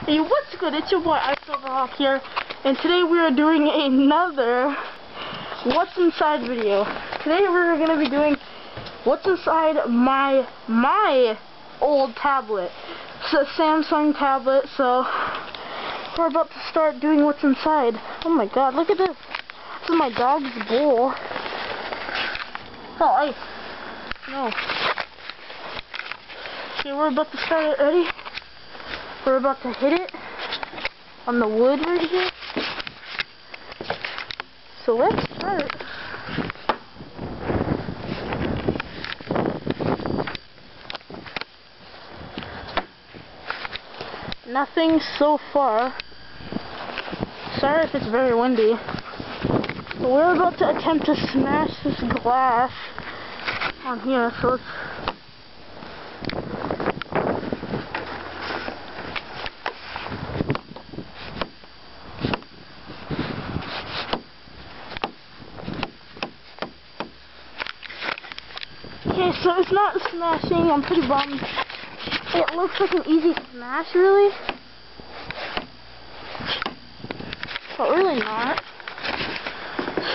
Hey, what's good? It's your boy Silverhawk here, and today we are doing another What's Inside video. Today we're gonna be doing what's inside my old tablet. It's a Samsung tablet, so we're about to start doing what's inside. Oh my god, look at this. This is my dog's bowl. Oh, ice. No. Okay, we're about to start it. Ready? We're about to hit it on the wood right here. So let's start. Nothing so far. Sorry if it's very windy. But we're about to attempt to smash this glass on here, so let's... Okay, so it's not smashing. I'm pretty bummed. It looks like an easy smash, really. But really not.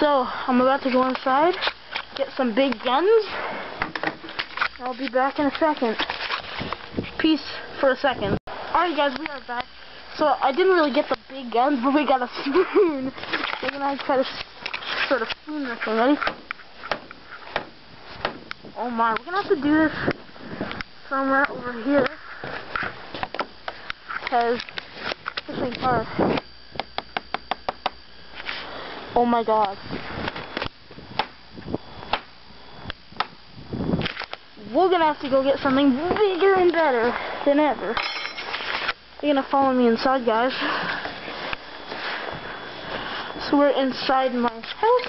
So, I'm about to go inside, get some big guns. I'll be back in a second. Peace for a second. Alright guys, we are back. So, I didn't really get the big guns, but we got a spoon. We're gonna try to sort of spoon this thing. Ready? Oh my, we're gonna have to do this somewhere over here, because this thing's hard. Oh my god. We're gonna have to go get something bigger and better than ever. You're gonna follow me inside, guys. So we're inside my house.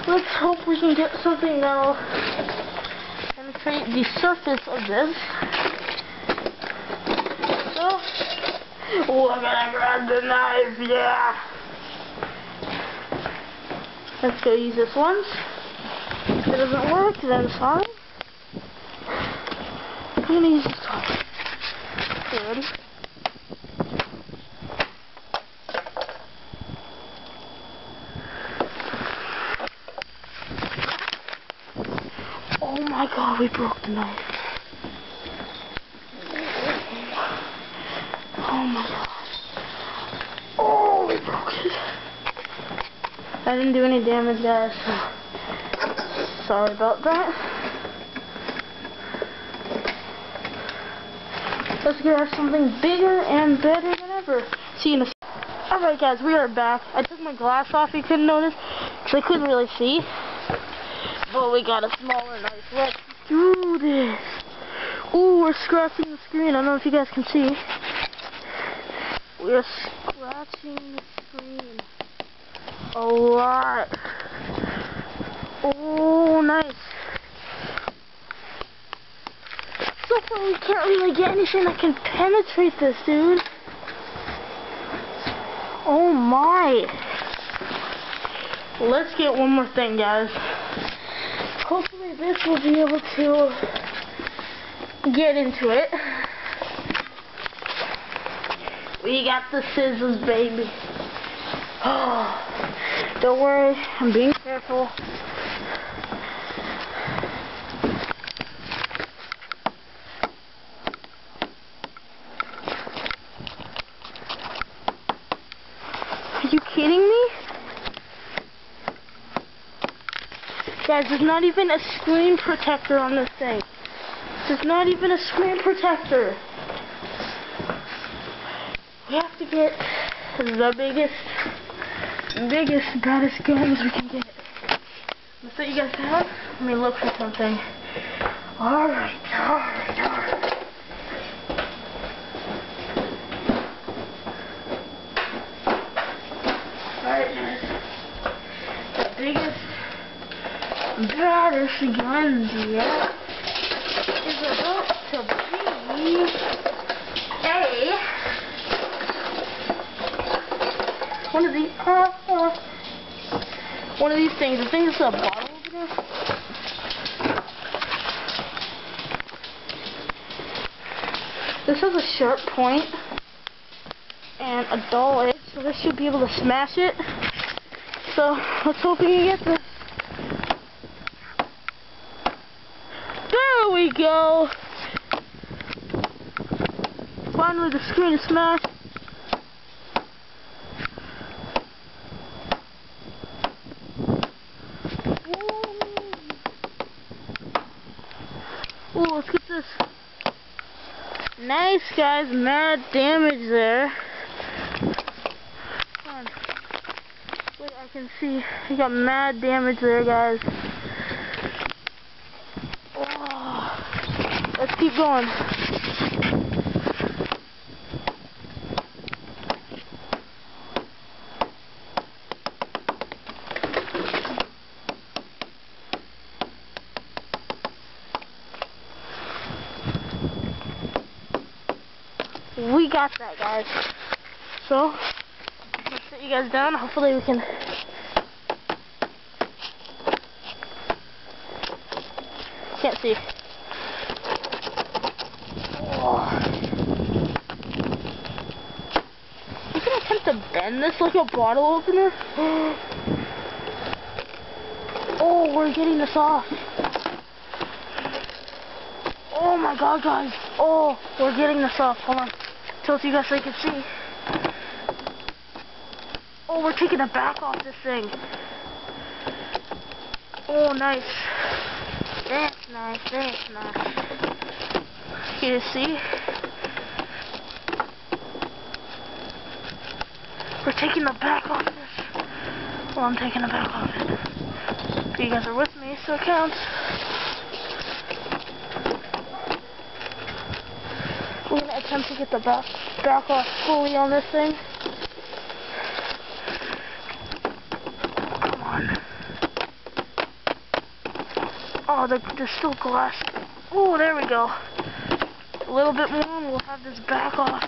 Let's hope we can get something that'll penetrate the surface of this. So, we're gonna grab the knife, yeah! Let's go use this once. If it doesn't work, then sorry. I'm gonna use this one. Okay, ready? Oh my god, we broke the knife. Oh my god. Oh, we broke it. I didn't do any damage, guys. So sorry about that. Let's get something bigger and better than ever. See you in a second. Alright guys, we are back. I took my glass off, you couldn't notice, because I couldn't really see. But we got a smaller knife. Let's do this. Ooh, we're scratching the screen. I don't know if you guys can see. We're scratching the screen a lot. Oh, nice. So far, we can't really get anything that can penetrate this, dude. Oh my. Let's get one more thing, guys. Hopefully this will be able to get into it. We got the scissors, baby. Oh, don't worry, I'm being careful. Are you kidding me? Guys, there's not even a screen protector on this thing. There's not even a screen protector. We have to get the biggest, baddest guns we can get. Let's let you guys down. Let me look for something. Alright. Alright, guys. The biggest, baddest guns yet is about to be one of these things. I think it's a bottle opener. This has a sharp point. and a dull edge, so this should be able to smash it. So let's hope we can get this. There we go. Finally the screen is smashed. Ooh, let's get this. Nice, guys. Mad damage there. Come on. Wait, I can see. We got mad damage there, guys. Oh. Let's keep going. We got that, guys. So, let's sit you guys down. Hopefully we can... Can't see. Oh. You can attempt to bend this like a bottle opener. Oh, we're getting this off. Oh my god, guys. Oh, we're getting this off. Hold on. Tilt you guys so you can see. Oh, we're taking the back off this thing. Oh, nice. That's nice. That's nice. You see? We're taking the back off this. Well, I'm taking the back off it. If you guys are with me, so it counts. We're going to attempt to get the back off fully on this thing. Come on. Oh, there's still glass. Oh, there we go. A little bit more and we'll have this back off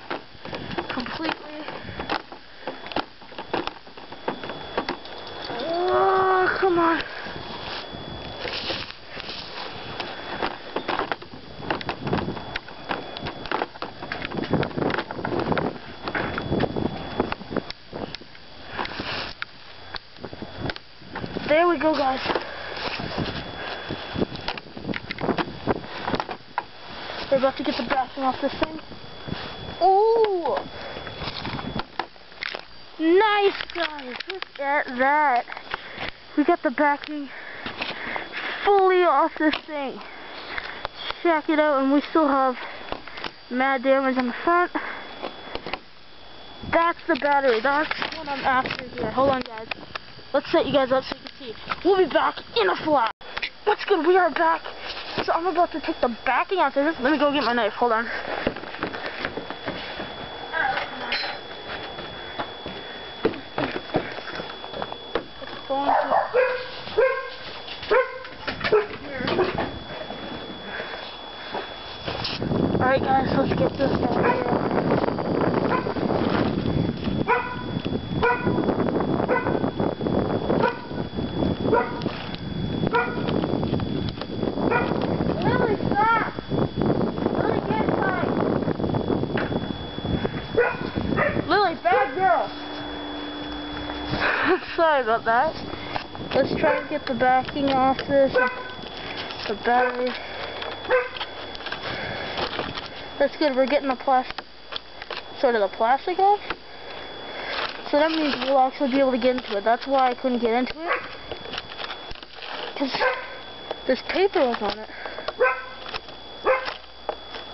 completely. Oh, come on. There we go, guys. We're about to get the backing off this thing. Ooh! Nice, guys. Look at that. We got the backing fully off this thing. Check it out, and we still have mad damage on the front. That's the battery. That's what I'm after here. Hold on, guys. Let's set you guys up so you can see. We'll be back in a flash. What's good? We are back. So I'm about to take the backing out of this. Let me go get my knife. Hold on. Alright, guys, let's get this out here. Lily, bad girl. Sorry about that. Let's try and get the backing off this. The battery. That's good. We're getting the plastic, sort of the plastic off. So that means we'll actually be able to get into it. That's why I couldn't get into it, because this paper was on it.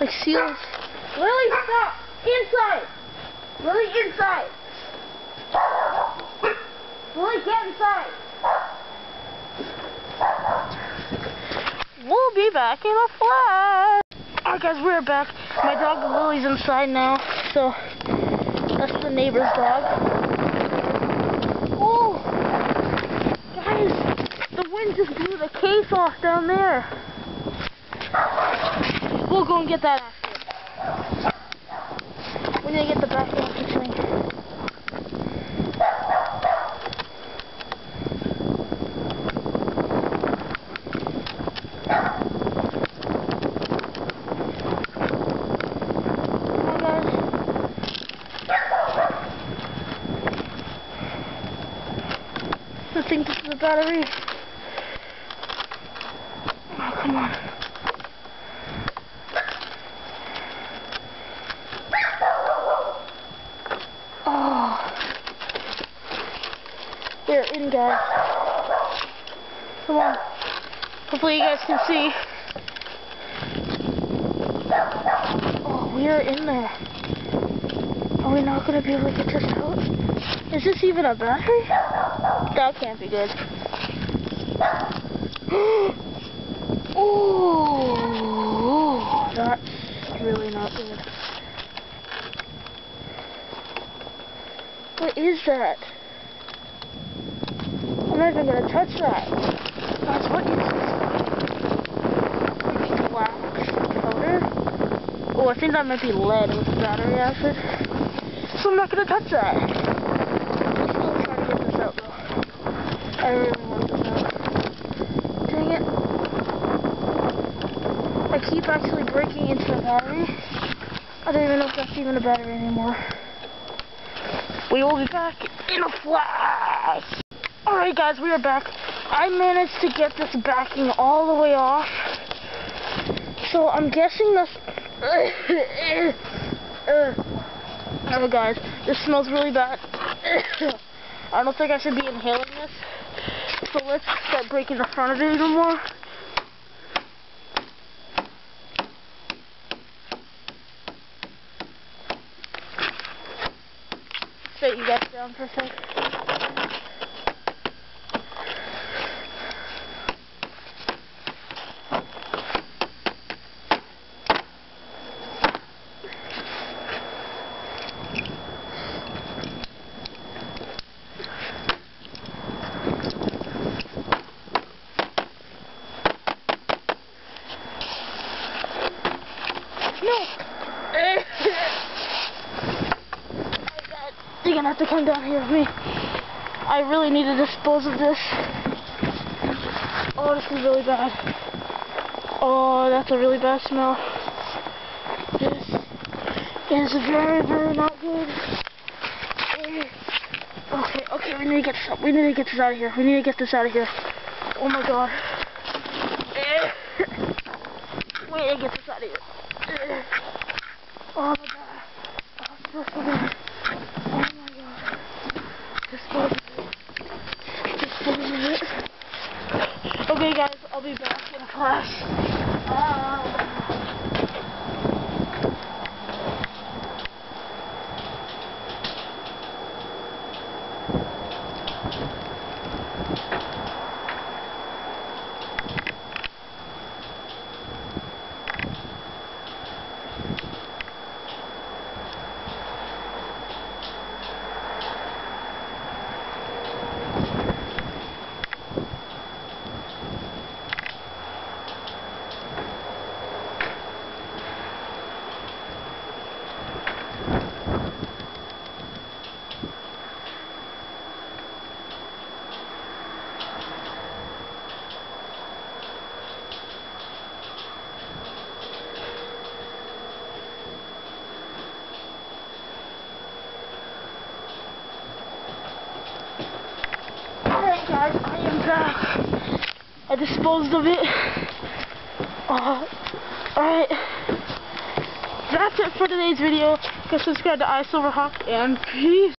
Like seals. Lily, stop! Inside! Lily, inside! Lily, get inside! We'll be back in a flash! Alright, guys, we're back. My dog Lily's inside now, so that's the neighbor's dog. Oh! Guys, the wind just blew the case off down there. We'll go and get that after. We're gonna get the back off this thing. the battery. Oh, come on. Oh. We're in, guys. Come on. Hopefully you guys can see. Oh, we are in there. Are we not going to be able to get this out? Is this even a battery? That can't be good. Oh, that's really not good. What is that? I'm not even going to touch that. Guys, what is this? Maybe wax powder? Oh, I think that might be lead with battery acid. So I'm not going to touch that. I'm still trying to get this out though. I really want this out. Dang it. I keep actually breaking into the battery. I don't even know if that's even a battery anymore. We will be back in a flash. Alright guys, we are back. I managed to get this backing all the way off. So I'm guessing this... Oh guys, this smells really bad. I don't think I should be inhaling this. So let's start breaking the front of it even more. Set you guys down for a sec. No! You're gonna have to come down here with me. I really need to dispose of this. Oh, this is really bad. Oh, that's a really bad smell. This is very, very not good. Okay, we need to get this out. We need to get this out of here. We need to get this out of here. Oh my god. We need to get this out of here. Oh my god. Oh, it smells so bad. Oh my god. Dispose of it. Okay guys, I'll be back in a flash. Guys, I am back. I disposed of it. Alright. That's it for today's video. Go subscribe to iSilverhawk and peace.